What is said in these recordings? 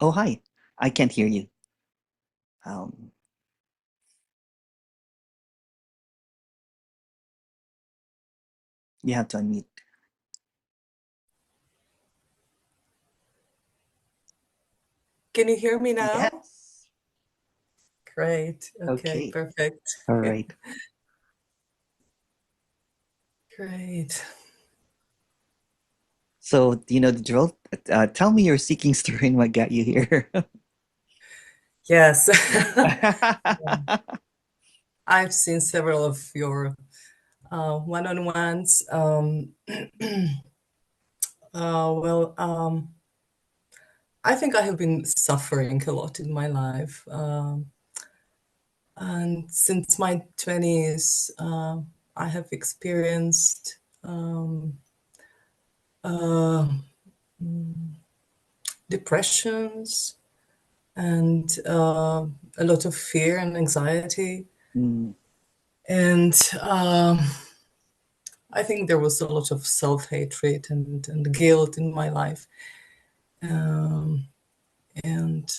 Oh, hi. I can't hear you. Um, you have to unmute. Can you hear me now? Yes. Great. Okay, Okay. perfect. All right. Great. So, you know the drill? Tell me your seeking story and what got you here. Yes. I've seen several of your one-on-ones. Well, I think I have been suffering a lot in my life. And since my 20s, I have experienced uh, depressions and a lot of fear and anxiety. Mm, And I think there was a lot of self-hatred and guilt in my life. Um, and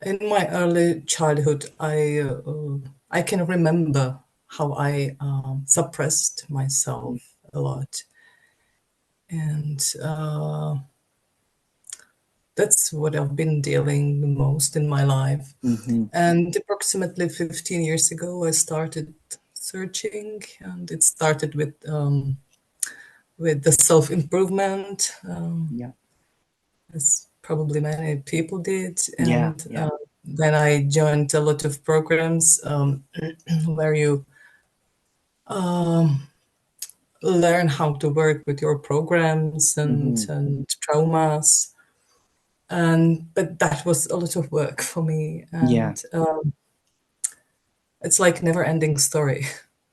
in my early childhood, I can remember how I suppressed mm, myself a lot. And that's what I've been dealing the most in my life. mhm, And approximately 15 years ago, I started searching, and it started with the self-improvement, yeah. as probably many people did. Yeah. And Yeah. then I joined a lot of programs where you um, learn how to work with your programs Mhm. and traumas. And but that was a lot of work for me, Yeah. and it's like never-ending story,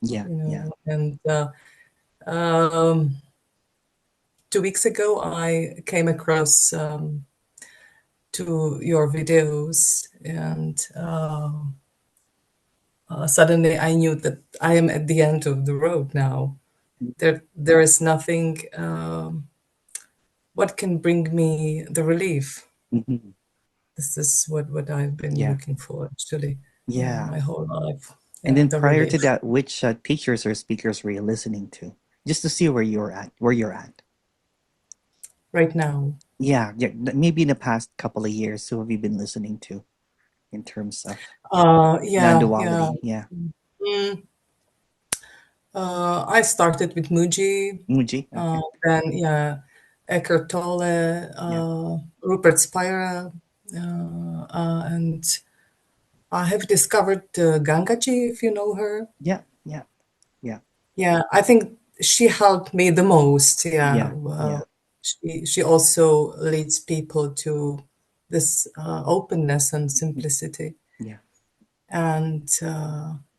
Yeah. you Yeah. know. And um, 2 weeks ago, I came across to your videos, and suddenly I knew that I am at the end of the road now. There is nothing what can bring me the relief. Mhm. This is what I've been Yeah. looking for actually, Yeah. my whole life. And Yeah, then the prior to relief. that, which teachers or speakers were you listening to? Just to see where you're at. Right now. Yeah, yeah, maybe in the past couple of years, who have you been listening to in terms of Yeah. non-duality? Yeah. Mm, I started with Muji, Muji? Okay. then yeah, Eckhart Tolle, Yeah. Rupert Spira, and I have discovered Gangaji, if you know her. Yeah. Yeah. Yeah. Yeah, I think she helped me the most. Yeah, Yeah. Yeah. she also leads people to this openness and simplicity. Yeah. And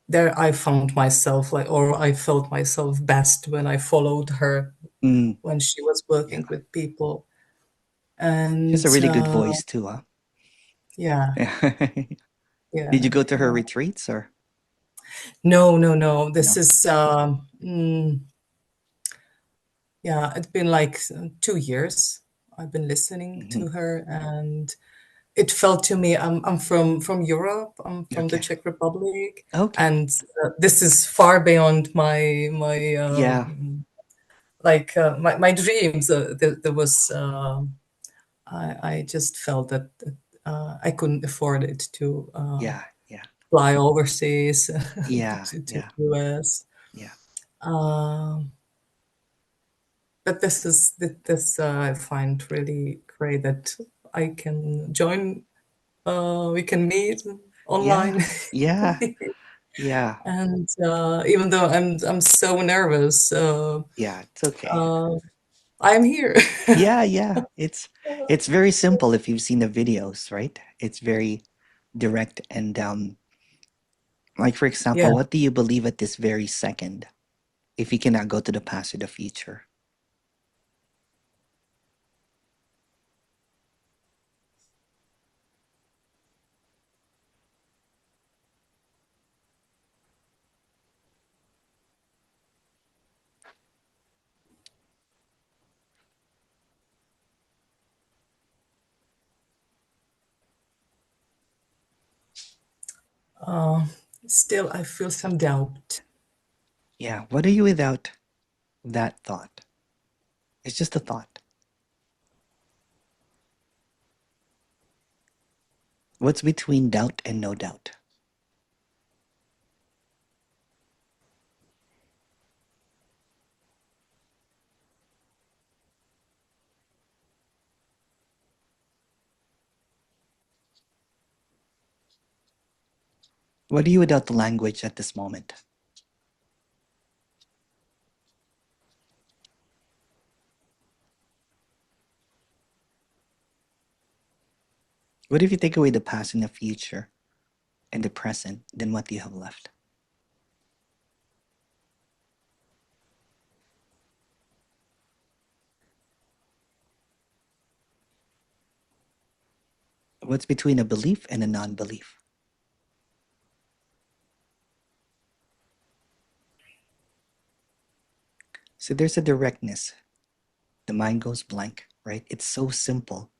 there I found myself like, or I felt myself best when I followed her Mm, when she was yeah. working with people. She has And a really good voice too, huh? yeah, Did you yeah, go to her yeah. retreats or No, no, no. This no? is yeah, it's been like 2 years. I've been listening Hmm. to her, and it felt to me. I'm from Europe. I'm from the Okay. Czech Republic, Okay. and this is far beyond my Yeah. like my dreams. There was I just felt that I couldn't afford it to Yeah. Yeah. fly overseas Yeah. to Yeah. US. Yeah. Um, but this I find really great that I can join. We can meet Yeah. online. Yeah. Yeah. And even though I'm so nervous, Yeah. It's okay. uh, I'm here. Yeah. Yeah. It's very simple if you've seen the videos, right? It's very direct and like for Yeah. example, what do you believe at this very second if you cannot go to the past or the future? Still, I feel some doubt. Yeah, what are you without that thought? It's just a thought. What's between doubt and no doubt? What are you without the language at this moment? What if you take away the past and the future and the present? Then what do you have left? What's between a belief and a non belief? So there's a directness. The mind goes blank, right? It's so simple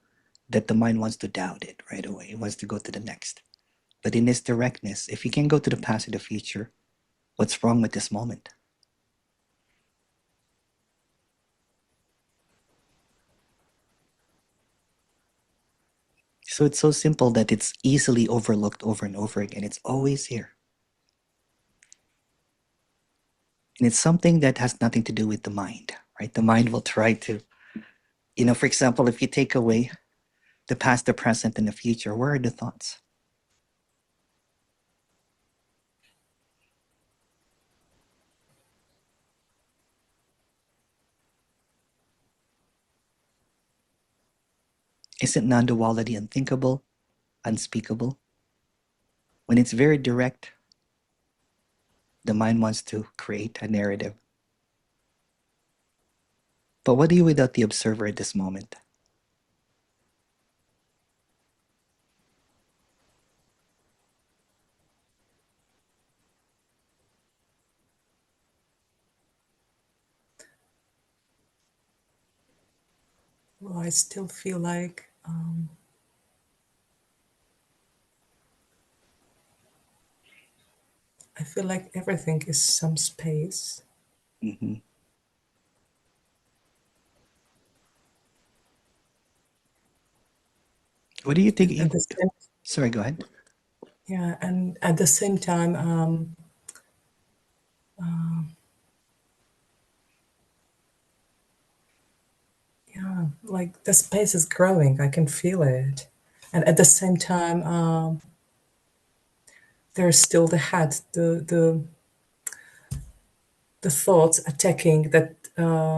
that the mind wants to doubt it right away. It wants to go to the next. But in this directness, if you can go to the past or the future, what's wrong with this moment? So it's so simple that it's easily overlooked over and over again. It's always here. And it's something that has nothing to do with the mind, right? The mind will try to, for example, if you take away the past, the present, and the future, where are the thoughts? Isn't non duality unthinkable, unspeakable? When it's very direct, the mind wants to create a narrative. But what do you without the observer at this moment? Well, I still feel like I feel like everything is some space. Hmm. What do you And at think? the same, Sorry, go ahead. yeah, and at the same time, yeah, like the space is growing. I can feel it. And at the same time, there's still the head, the thoughts attacking that.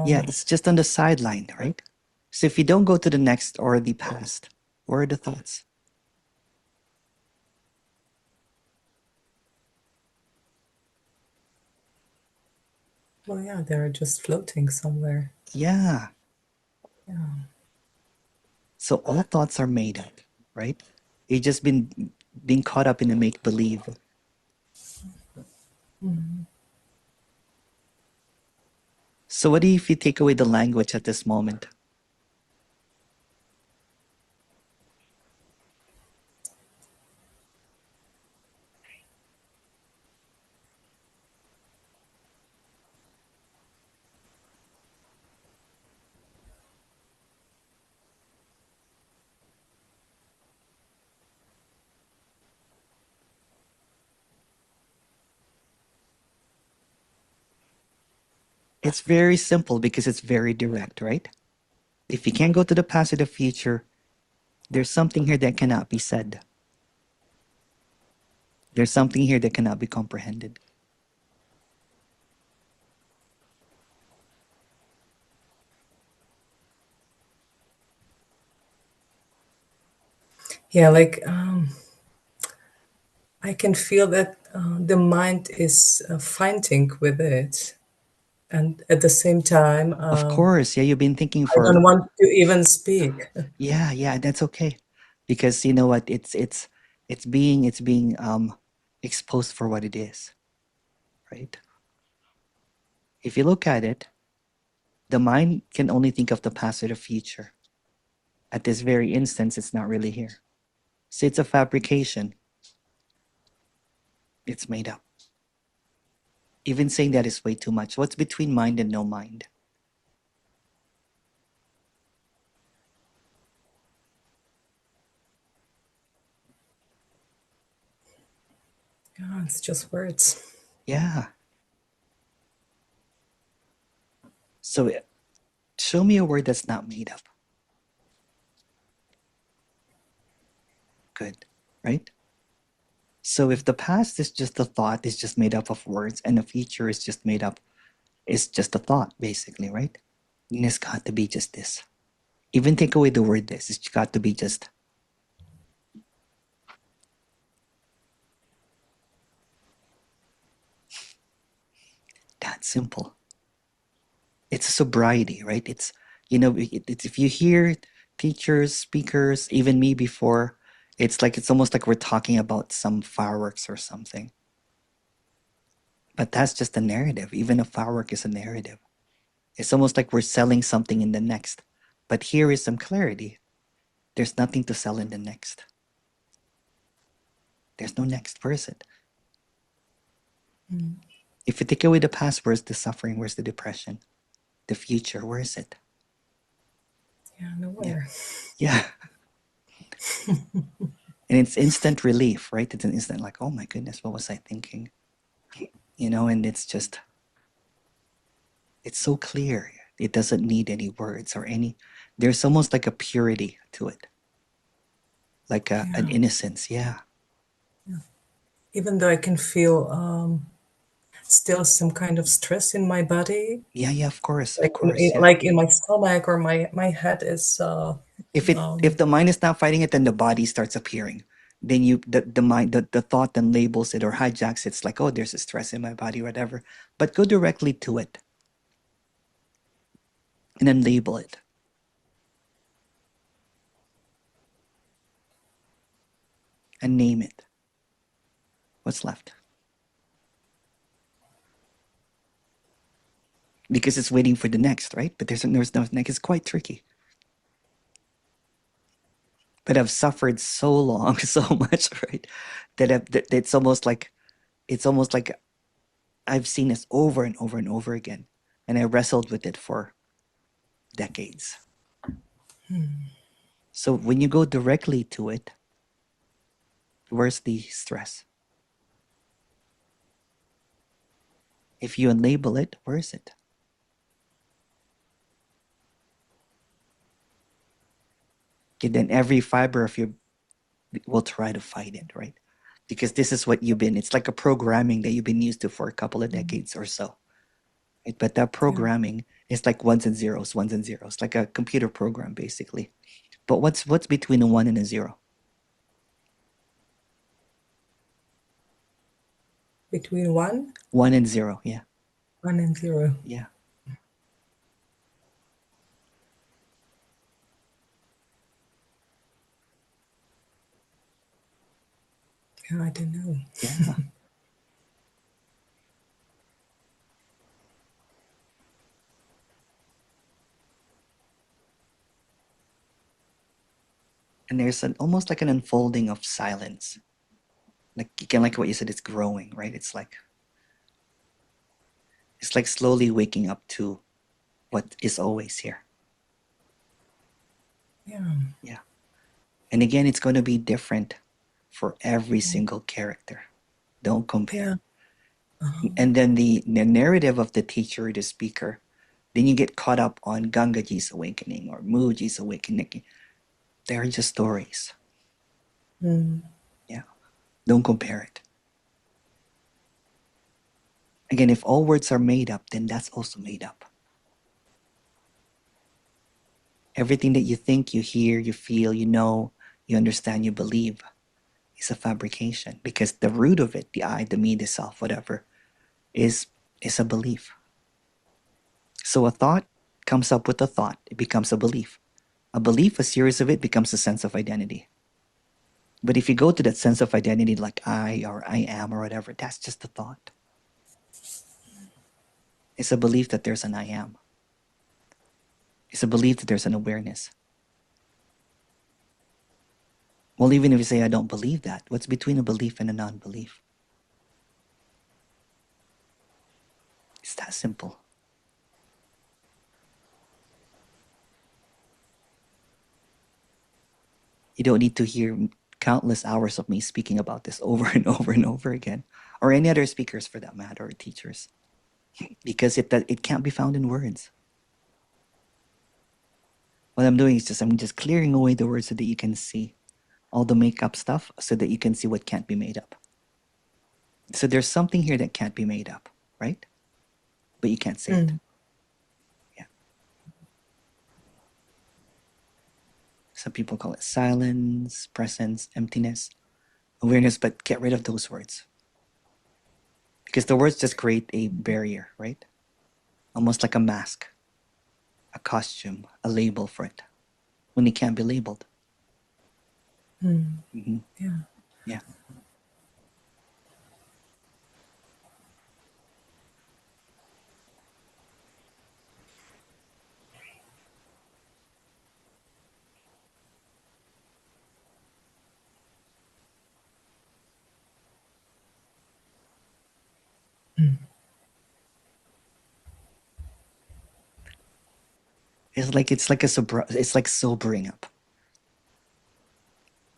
Yeah, it's just on the sideline, right? So if you don't go to the next or the past, where are the thoughts? Well, yeah, they're just floating somewhere. Yeah. Yeah. So all thoughts are made up, right? You just been being caught up in the make believe. So what if you take away the language at this moment? It's very simple because it's very direct, right? If you can't go to the past or the future, there's something here that cannot be said. There's something here that cannot be comprehended. Yeah, like I can feel that the mind is fighting with it, and at the same time, Of course, yeah, you've been thinking I for don't want to even speak. yeah, yeah, that's okay. Because you know what, it's being exposed for what it is, right? If you look at it, the mind can only think of the past or the future. At this very instance, it's not really here. So it's a fabrication. It's made up. Even saying that is way too much. What's between mind and no mind? Yeah, it's just words. Yeah. So show me a word that's not made up. Good, right? So if the past is just a thought, is just made up of words, and the future is just made up, is just a thought, basically, right? And it's got to be just this. Even take away the word this, it's got to be just that simple. It's a sobriety, right? It's, it's if you hear teachers, speakers, even me before, it's like it's almost like we're talking about some fireworks or something. But that's just a narrative. Even a firework is a narrative. It's almost like we're selling something in the next. But here is some clarity. There's nothing to sell in the next. There's no next. Where is it? Mm. If you take away the past, where's the suffering? Where's the depression? The future, where is it? Yeah, Yeah. nowhere. Yeah. And it's instant relief, right? It's an instant like, oh my goodness, what was I thinking? And it's just, it's so clear. It doesn't need any words or there's almost like a purity to it, like an Yeah. innocence. Yeah. Even though I can feel still some kind of stress in my body, Yeah, yeah, of course, of course. Yeah. like in my stomach, or my head is If the mind is not fighting it, then the body starts appearing. Then the mind the thought then labels it or hijacks it. It's like, oh, there's a stress in my body, whatever. But go directly to it and then label it and name it. What's left? Because it's waiting for the next, right? But there's no next. It's quite tricky. But I've suffered so long, so much, right? That it's almost like I've seen this over and over and over again, and I wrestled with it for decades. So when you go directly to it, where's the stress? If you unlabel it, where is it? Okay, then every fiber of you will try to fight it, right? Because this is what it's like a programming that you've been used to for a couple of decades or so. Right? But that yeah, programming is like ones and zeros, like a computer program, basically. But what's between a one and a zero? between one, One and zero, yeah. 1 and 0. Yeah. Yeah, I don't know. Yeah. And there's almost like an unfolding of silence. Like again, like what you said, it's growing, right? It's like slowly waking up to what is always here. Yeah, Yeah. And again, it's going to be different for every single character. Don't yeah, compare. And then the narrative of the teacher or the speaker, then you get caught up on Gangaji's awakening or Muji's awakening. They're just stories. mm, Yeah. Don't compare it. Again, if all words are made up, then that's also made up. Everything that you think, you hear, you feel, you understand, you believe is a fabrication because the root of it, the I, the me, the self, whatever, is a belief. So a thought comes up with a thought, it becomes a belief. A belief, a series of it, becomes a sense of identity. But if you go to that sense of identity like I or I am or whatever, that's just a thought. It's a belief that there's an I am. It's a belief that there's an awareness. Well, even if you say I don't believe that, what's between a belief and a non-belief? that simple. You don't need to hear countless hours of me speaking about this over and over and over again, or any other speakers for that matter, or teachers, because it can't be found in words. What I'm doing is I'm just clearing away the words so that you can see all the makeup stuff, so that you can see what can't be made up. So there's something here that can't be made up, right? But you can't say it. Mm. Yeah. Some people call it silence, presence, emptiness, awareness, but get rid of those words. Because the words just create a barrier, right? Almost like a mask, a costume, a label for it, when it can't be labeled. Mm. Mm-hmm. Yeah. Yeah. Mm. It's like sobering up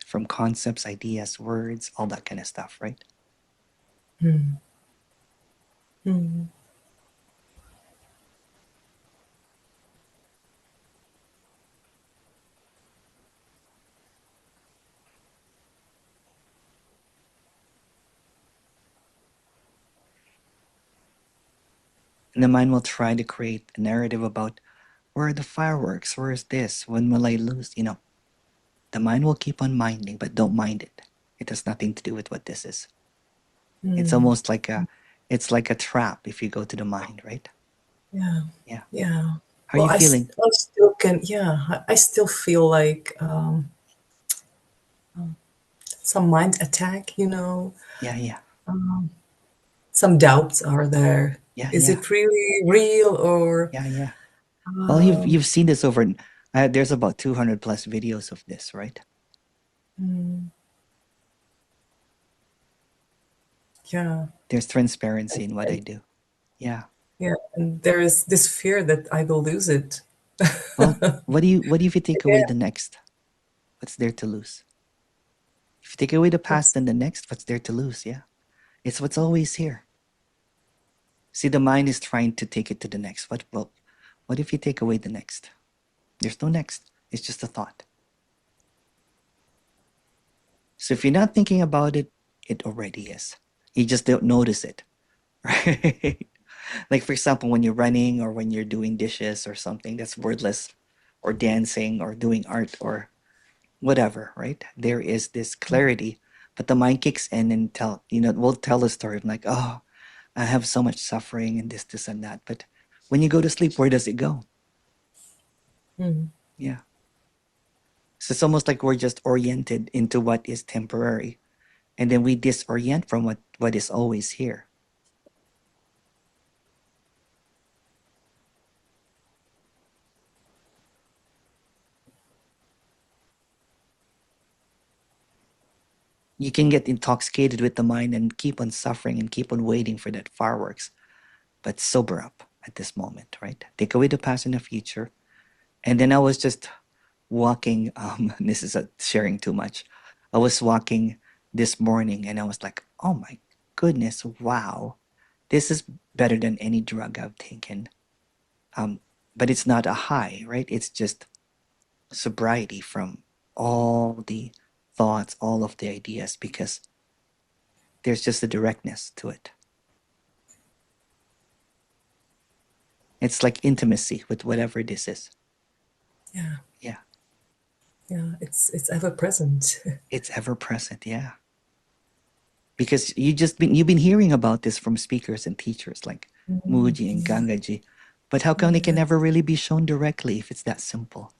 from concepts, ideas, words, all that kind of stuff, right? Mm. Mm. And the mind will try to create a narrative about where are the fireworks, where is this, when will I lose? The mind will keep on minding, but don't mind it. It has nothing to do with what this is. It's Mm. almost like a trap if you go to the mind, right? Yeah. Yeah. Yeah. How are Well, you feeling? I still can, yeah, I still feel like some mind attack, Yeah, yeah, some doubts are there. yeah, Is yeah, it really real or, yeah, yeah. Well, um, you've seen this over. There's about 200 plus videos of this, right? mm, yeah, There's transparency in what I and, do. Yeah. yeah, and there is this fear that I will lose it. Well, what if you take away Yeah, the next? What's there to lose? If you take away the past, that's, then the next, what's there to lose? Yeah. It's what's always here. See, the mind is trying to take it to the next. What if you take away the next? There's no next. It's just a thought. So if you're not thinking about it, it already is. You just don't notice it, right? Like for example, when you're running or when you're doing dishes or something that's wordless, or dancing or doing art or whatever, right? There is this clarity, but the mind kicks in and will tell a story of like, oh, I have so much suffering and this, and that. But when you go to sleep, where does it go? mm, Yeah. So it's almost like we're just oriented into what is temporary, and then we disorient from what is always here. You can get intoxicated with the mind and keep on suffering and keep on waiting for that fireworks, but sober up at this moment, right? Take away the past and the future. And then I was just walking. This is sharing too much. I was walking this morning and I was like, oh my goodness, wow, this is better than any drug I've taken. Um, but it's not a high, right? It's just sobriety from all the thoughts, all of the ideas, because there's just a directness to it. It's like intimacy with whatever this is. yeah, Yeah, yeah, it's ever present. it's ever present. Yeah, because you've been hearing about this from speakers and teachers like Muji and Gangaji, but how come they can Yeah. never really be shown directly if it's that simple?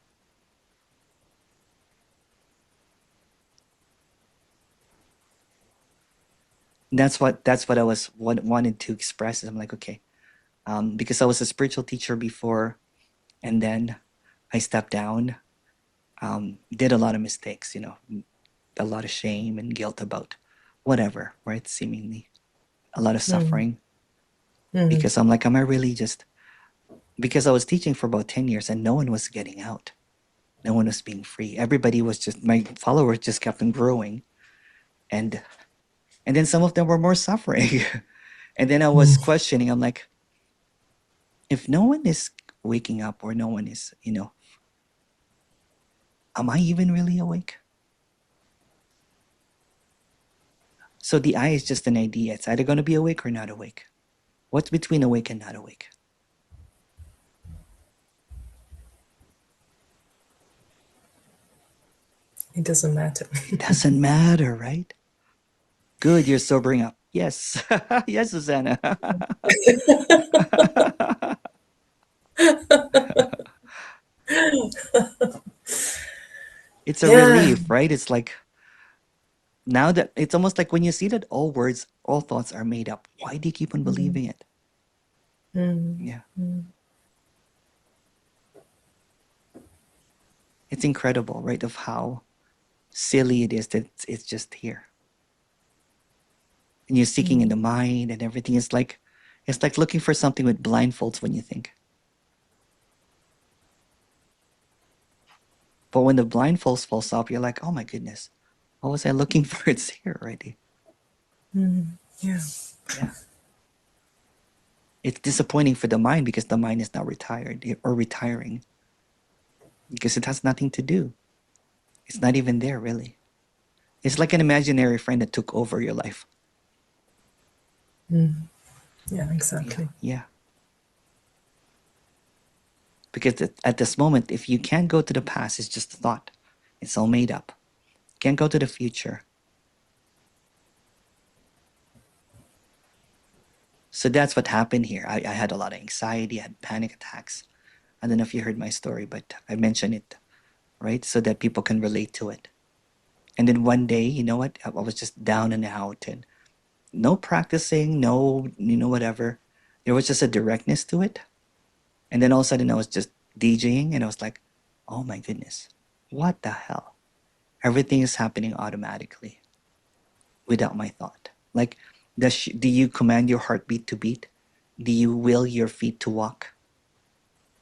That's what I wanted to express. I'm like, okay, because I was a spiritual teacher before, and then I stepped down, did a lot of mistakes, a lot of shame and guilt about whatever, right? Seemingly a lot of Mm, suffering. because I'm like, am I really just, because I was teaching for about 10 years and no one was getting out. No one was being free. Everybody was just, my followers just kept on growing. And and then some of them were more suffering. And then I was questioning, I'm like, if no one is waking up or no one is, am I even really awake? So the I is just an idea. It's either going to be awake or not awake. What's between awake and not awake? It doesn't matter. It doesn't matter, right? Good, you're sobering up. Yes. Yes, Zuzana. It's a Yeah. relief, right? It's like, now that it's almost like when you see that all words, all thoughts are made up, why do you keep on believing it? Yeah. It's incredible, right? Of how silly it is that it's just here. And you're seeking in the mind and everything. It's like looking for something with blindfolds when you think. But when the blindfolds falls off, you're like, oh my goodness, what was I looking for? It's here already. Yeah. Yeah. It's disappointing for the mind because the mind is now retired or retiring because it has nothing to do. It's not even there, really. It's like an imaginary friend that took over your life. Yeah, Yeah, exactly. yeah. Because at this moment, if you can't go to the past, it's just a thought. It's all made up. Can't go to the future. So that's what happened here. I had a lot of anxiety, I had panic attacks. I don't know if you heard my story, but I mentioned it, right? So that people can relate to it. And then one day, you know what? I was just down and out and no practicing, no, whatever. There was just a directness to it. And then all of a sudden I was just DJing and I was like, oh my goodness, what the hell? Everything is happening automatically without my thought. Like, do you command your heartbeat to beat? Do you will your feet to walk?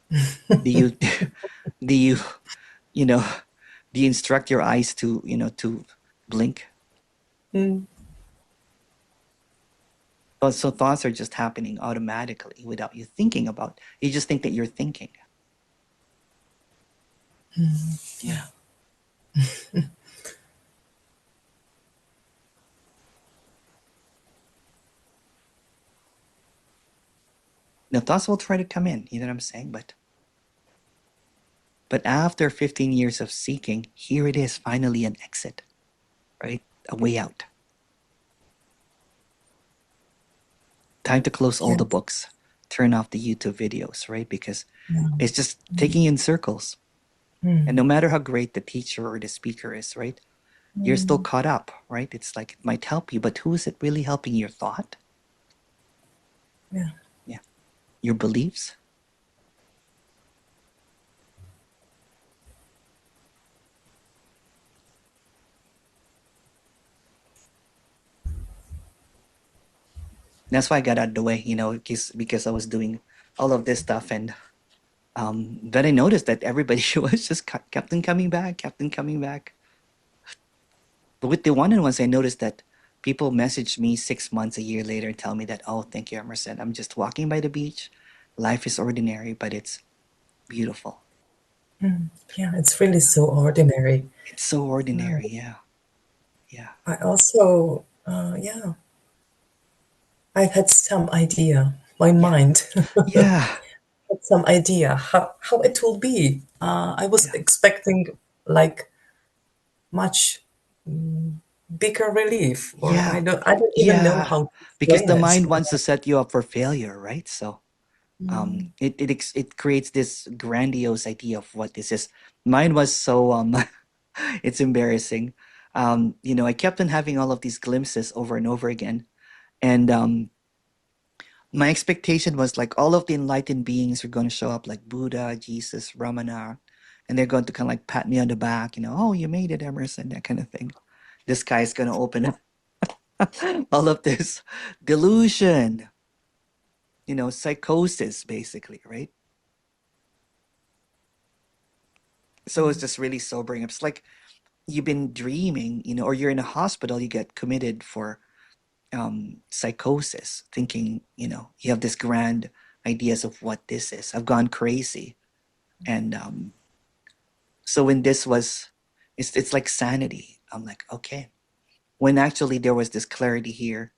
Do you, do you, you know, do you instruct your eyes to, to blink? So thoughts are just happening automatically without you thinking about. You just think that you're thinking. Yeah. Now thoughts will try to come in, you know what I'm saying? But after 15 years of seeking, here it is, finally an exit, right? A way out. Time to close all Yeah. the books, turn off the YouTube videos, right? Because Yeah. it's just taking you in circles. And no matter how great the teacher or the speaker is, right? You're still caught up, right? It's like it might help you, but who is it really helping? Your thought? Yeah. Yeah. Your beliefs? That's why I got out of the way, because I was doing all of this stuff. And then I noticed that everybody was just kept on coming back, kept on coming back. But with the one-on-ones, I noticed that people message me 6 months, a year later, and tell me that, oh, thank you, Emerson. I'm just walking by the beach. Life is ordinary, but it's beautiful. Yeah, it's really so ordinary. It's so ordinary. Yeah. Yeah. I also, yeah, I've had some idea. My Yeah. mind Yeah. had some idea how it will be. I was Yeah. expecting like much bigger relief, or Yeah. I don't even know Yeah. how to Because explain the it. mind wants to set you up for failure, right? So it creates this grandiose idea of what this is. Mine was so it's embarrassing. I kept on having all of these glimpses over and over again, and my expectation was like all of the enlightened beings are going to show up, like Buddha, Jesus, Ramana, and they're going to kind of like pat me on the back, oh, you made it, Emerson, that kind of thing. This guy is going to open up all of this delusion. psychosis basically, right? So it's just really sobering. It's like you've been dreaming, or you're in a hospital, you get committed for psychosis, thinking, you have this grand ideas of what this is. I've gone crazy. And so when this was, it's like sanity. I'm like, okay. When actually there was this clarity here,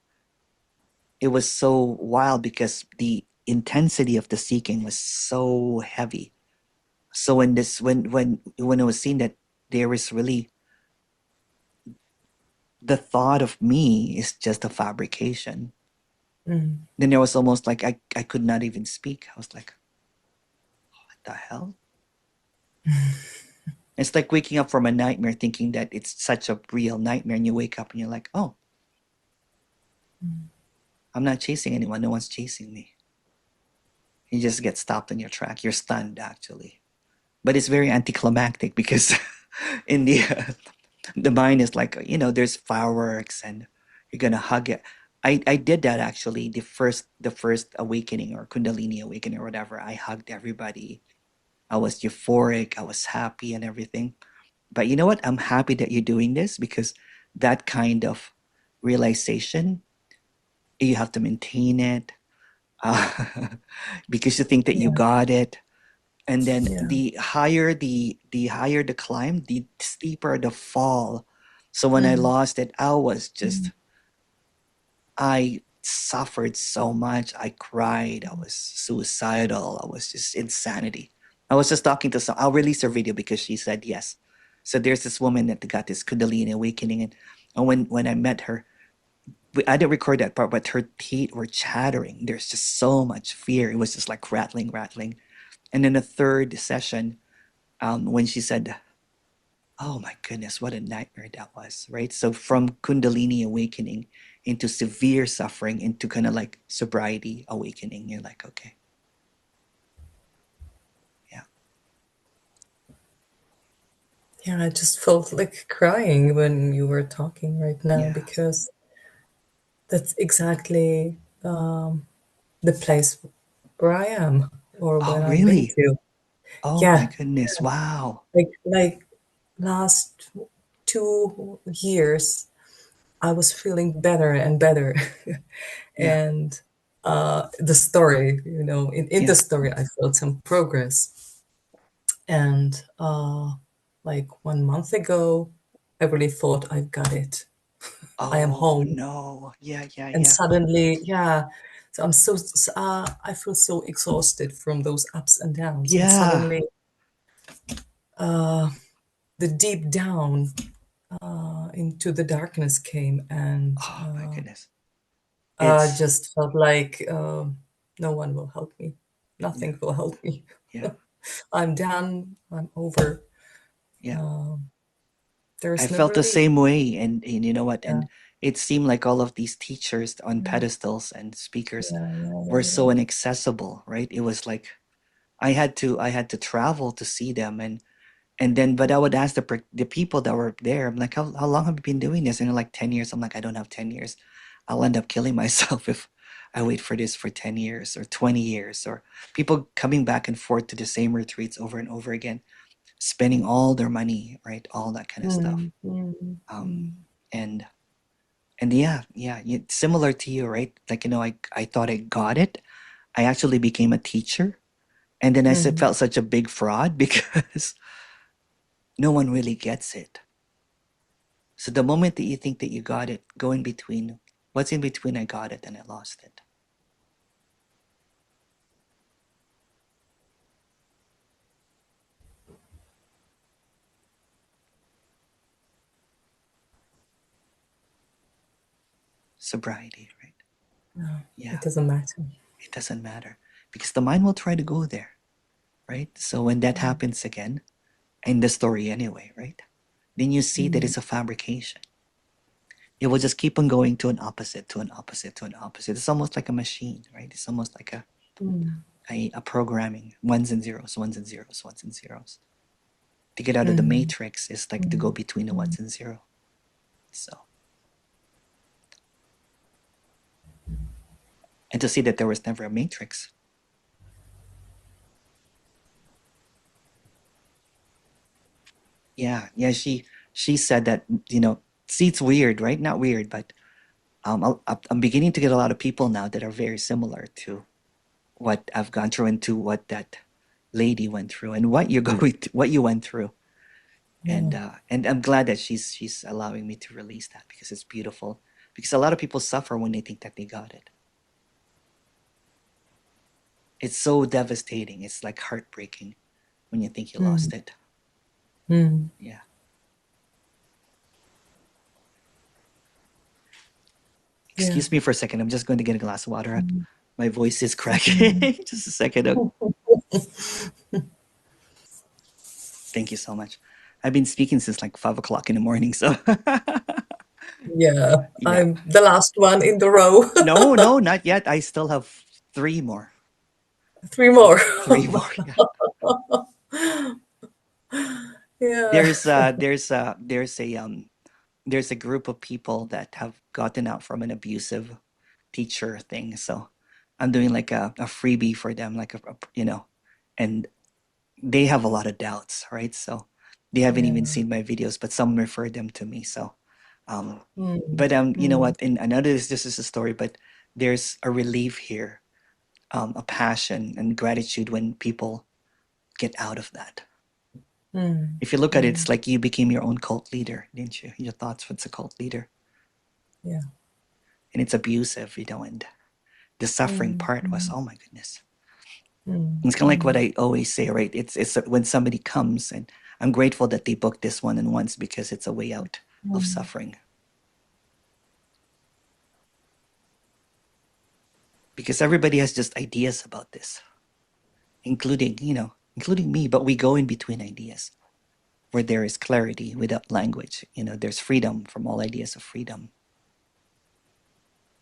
it was so wild because the intensity of the seeking was so heavy. So when it was seen that there is really the thought of me is just a fabrication, Mm. then there was almost like I could not even speak. I was like, what the hell? It's like waking up from a nightmare thinking that it's such a real nightmare, and you wake up and you're like, oh, I'm not chasing anyone. No one's chasing me. You just get stopped in your track. You're stunned, actually. But it's very anticlimactic because in the mind is like, there's fireworks and you're gonna hug it. I did that actually. The first awakening or Kundalini awakening or whatever. I hugged everybody. I was euphoric. I was happy and everything. But you know what? I'm happy that you're doing this because that kind of realization, you have to maintain it uh, because you think that you Yeah, got it. And then yeah. the higher the climb, the steeper the fall. So when I Mm. lost it, Mm. I suffered so much. I cried. I was suicidal. I was just insanity. I was just talking to some. I'll release her video because she said yes. So there's this woman that got this Kundalini awakening, and when I met her, I didn't record that part, but her teeth were chattering. There's just so much fear. It was just like rattling, rattling. And then the third session, when she said, oh my goodness, what a nightmare that was, right? So from Kundalini awakening into severe suffering into kind of like sobriety awakening, you're like, okay, yeah, Yeah, I just felt like crying when you were talking right now yeah. because that's exactly the place where I am or Oh, where I've been really? to. Oh my Yeah, goodness, wow. like last 2 years, I was feeling better and better. Yeah, And the story, in the yeah. story, I felt some progress. And like 1 month ago, I really thought I've got it. I am Oh home. no. Yeah, yeah, And yeah. suddenly, yeah. So I feel so exhausted from those ups and downs. And Yeah. suddenly, the deep down into the darkness came, and Oh my goodness. It's just felt like no one will help me. yeah, Nothing will help me. yeah, I'm done. I'm over. yeah. I There's no felt the relief. same way, and you know what? Yeah, And it seemed like all of these teachers on yeah, pedestals and speakers yeah, yeah, were yeah, so inaccessible, right? It was like I had to travel to see them, and then but I would ask the people that were there. I'm like, how long have you been doing this? And they're like 10 years. I'm like, I don't have 10 years. I'll end up killing myself if I wait for this for 10 years or 20 years. Or people coming back and forth to the same retreats over and over again, spending all their money, right? All that kind of stuff. mm, mm, Um, mm, and and yeah, similar to you, right? Like I thought I got it. I actually became a teacher, and then mm. felt such a big fraud because no one really gets it. So the moment that you think that you got it, go in between. What's in between? I got it and I lost it. Sobriety, right? No, Yeah, it doesn't matter. it doesn't matter because the mind will try to go there, right? So when that happens again, in the story anyway, right? Then you see that Mm, it's a fabrication. It will just keep on going to an opposite, to an opposite, to an opposite. It's almost like a machine, right? It's almost like mm, a programming, ones and zeros, ones and zeros, ones and zeros. To get out of the mm, matrix is like to go mm, between the mm. ones and zero. So and to see that there was never a matrix. Yeah, yeah. She said that, see, it's weird, right? Not weird, but I'm beginning to get a lot of people now that are very similar to what I've gone through and to what that lady went through and what you're going to, what you went through. Mm. And I'm glad that she's allowing me to release that because it's beautiful. Because a lot of people suffer when they think that they got it. It's so devastating. It's like heartbreaking when you think you Mm. lost it. Mm. Yeah. Yeah. Excuse me for a second. I'm just going to get a glass of water. Mm. My voice is Mm. cracking. Just a second. Thank you so much. I've been speaking since like 5 o'clock in the morning. So, Yeah, yeah. I'm the last one in the row. No, no, not yet. I still have three more. Three more. Three more. Yeah. Yeah. There's a group of people that have gotten out from an abusive teacher thing. So I'm doing like a freebie for them, like and they have a lot of doubts, right? So they haven't even Yeah. seen my videos, but some refer them to me. So, um, Mm. but you know Mm. what? And I know this is a story, but there's a relief here, a passion and gratitude when people get out of that. Mm. If you look at it, Mm. it's like you became your own cult leader, didn't you? Your thoughts, what's a cult leader? Yeah. And it's abusive, and the suffering Mm. part was, Mm. oh my goodness. Mm. It's kind of like what Mm. I always say, right? It's when somebody comes, and I'm grateful that they booked this one-on-ones because it's a way out of Mm. suffering. Because everybody has just ideas about this, including me, but we go in between ideas where there is clarity without language. There's freedom from all ideas of freedom.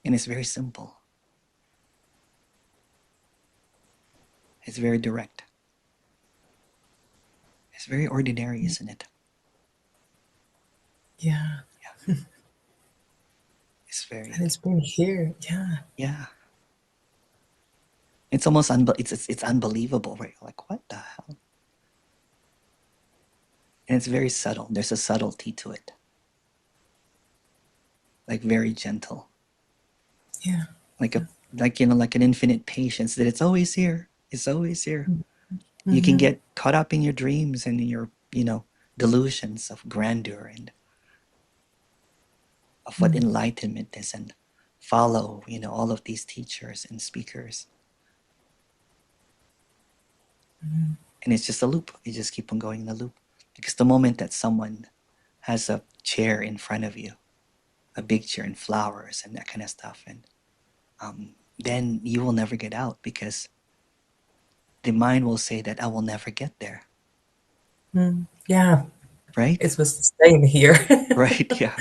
And it's very simple. It's very direct. It's very ordinary, isn't it? Yeah. Yeah. It's And very, it's been here. Yeah. yeah. It's almost it's unbelievable, right? Like, what the hell? And it's very subtle. There's a subtlety to it, like very gentle, Yeah. like a like an infinite patience that it's always here. It's always here. You can Mm-hmm. get caught up in your dreams and in your delusions of grandeur and of what Mm. enlightenment is, and follow all of these teachers and speakers, and it's just a loop. You just keep on going in a loop because the moment that someone has a chair in front of you, a big chair and flowers and that kind of stuff, and then you will never get out because the mind will say that I will never get there, Mm. Yeah. right? It was the same here. Right? Yeah.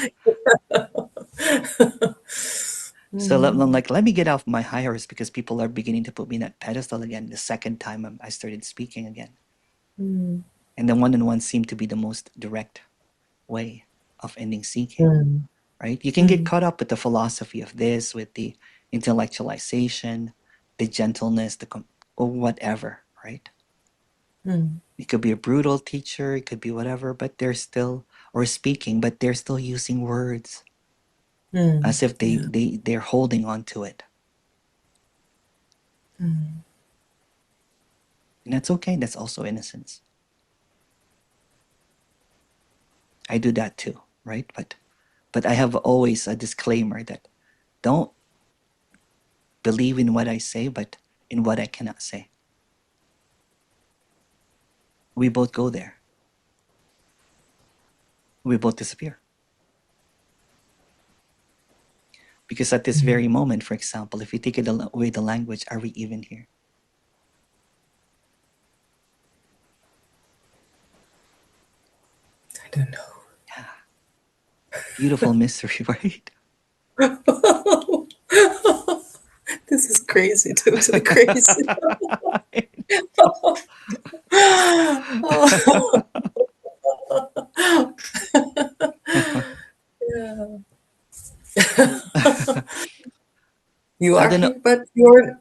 So I'm Mm. like, let me get off my high horse because people are beginning to put me in that pedestal again. The second time I started speaking again, Mm. and the one-on-one seemed to be the most direct way of ending seeking. Mm. Right? You can get Mm. caught up with the philosophy of this, with the intellectualization, the gentleness, or whatever, right? Mm. It could be a brutal teacher, it could be whatever, but they're still, or speaking, but they're still using words Mm. as if Yeah. they're holding on to it. Mm. And that's okay. That's also innocence. I do that too, right? But I have always a disclaimer that don't believe in what I say, but in what I cannot say. We both go there. We both disappear. Because at this Mm. very moment, for example, if we take it away the language, are we even here? I don't know. Yeah. Beautiful mystery, right? This is crazy, totally crazy. Yeah. You I are don't know. here, but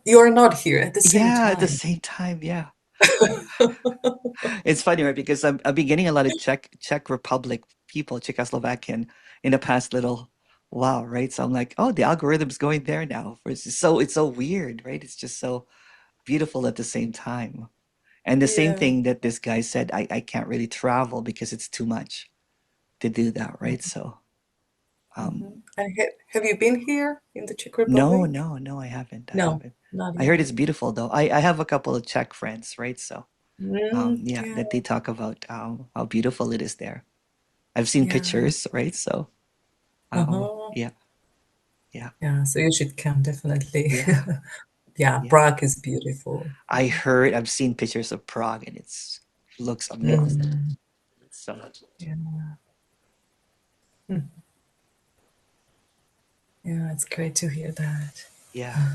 you're not here at the same Yeah, at the time. same time, yeah. It's funny, right? Because I've been getting a lot of Czech Republic people, Czechoslovakian, in the past little while, right? So I'm like, oh, the algorithm's going there now. It's so weird, right? It's just so beautiful at the same time. And the same Yeah. thing that this guy said, I can't really travel because it's too much to do that, right? So um And have you been here in the Czech no, Republic? no, no, I haven't. I No, haven't. not I heard yet. it's beautiful though. I have a couple of Czech friends, right? So yeah, Yeah, that they talk about how beautiful it is there. I've seen yeah. pictures, right? So Uh-huh. yeah, yeah, Yeah, so you should come definitely. yeah, Yeah, yeah. Prague is beautiful. I've seen pictures of Prague and it looks amazing. Mm, So yeah. Mm, yeah, it's great to hear that. yeah.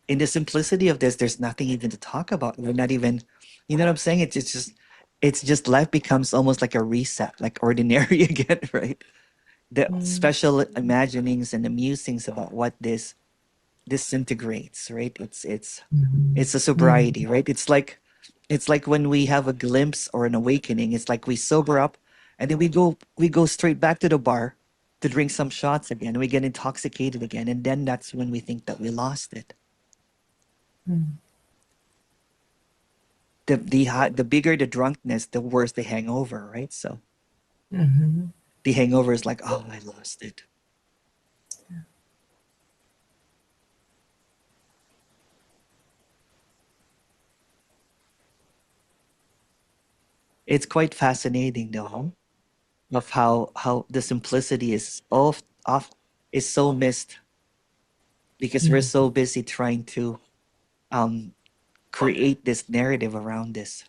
In the simplicity of this, there's nothing even to talk about. We're not even, you know what I'm saying? It's just life becomes almost like a reset, like ordinary again, right? The Mm, special imaginings and the musings about what this disintegrates, right? It's a mm, sobriety, right? It's like when we have a glimpse or an awakening. It's like we sober up, and then we go straight back to the bar to drink some shots again. We get intoxicated again, and then that's when we think that we lost it. mm, The bigger the drunkenness, the worse the hangover, right? So mhm. the hangover is like, oh, I lost it. It's quite fascinating though, of how the simplicity is off is so missed because we're Mm, so busy trying to um create this narrative around this.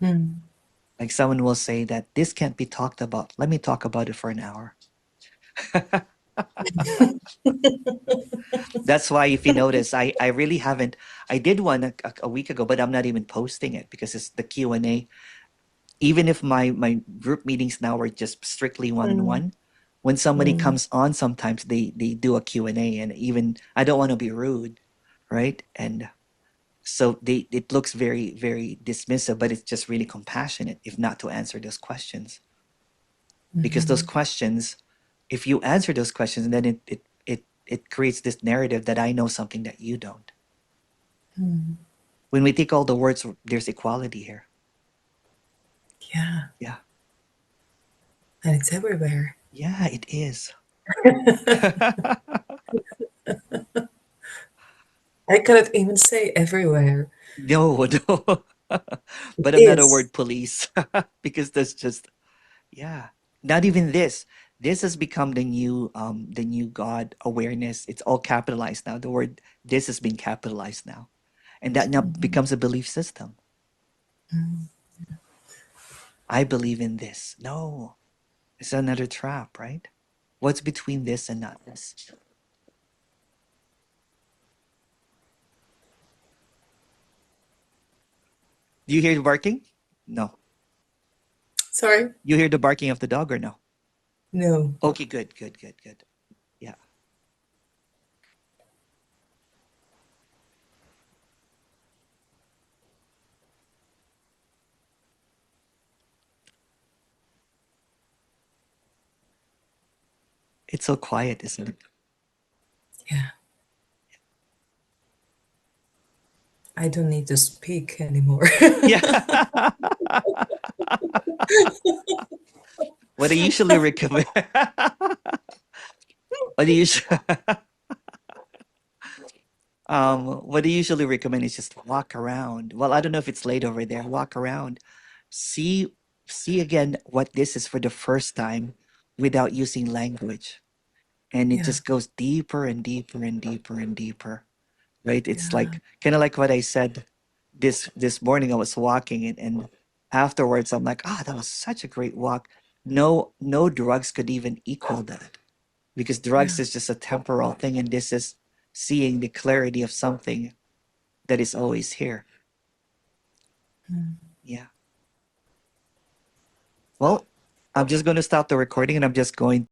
mm. Like someone will say that this can't be talked about. Let me talk about it for an hour. That's why, if you notice, I really haven't. I did one a week ago, but I'm not even posting it because it's the Q&A. Even if my group meetings now are just strictly Mm, one-on-one, when somebody mm, comes on, sometimes they do a Q&A, and even I don't want to be rude, right? And so it looks very very dismissive, but it's just really compassionate if not to answer those questions, because those mhm, questions, if you answer those questions, then it creates this narrative that I know something that you don't. mm. When we take all the words, there's equality here. Yeah, Yeah, and it's everywhere. yeah, it is. I cannot even say everywhere. No, no. It But another is. word, police, because that's just, yeah. Not even this. This has become the new God awareness. It's all capitalized now. The word this has been capitalized now, and that now Mhm, becomes a belief system. mm. I believe in this. No, it's another trap, right? What's between this and not this? Do you hear the barking? No. Sorry? You hear the barking of the dog or no? No. Okay, good, good, good, good. Yeah, it's so quiet, isn't it? Yeah. I don't need to speak anymore. Yeah. What I usually recommend. what I usually, what I usually recommend is just walk around. Well, I don't know if it's late over there. Walk around, see see again what this is for the first time without using language, and it Yeah, just goes deeper and deeper and deeper and deeper, right? It's yeah. like kind of like what I said this morning. I was walking, and afterwards I'm like, ah, that was such a great walk. No drugs could even equal that, because drugs Yeah. is just a temporal thing, and this is seeing the clarity of something that is always here. Mm. Yeah. Well, I'm just going to stop the recording, and I'm just going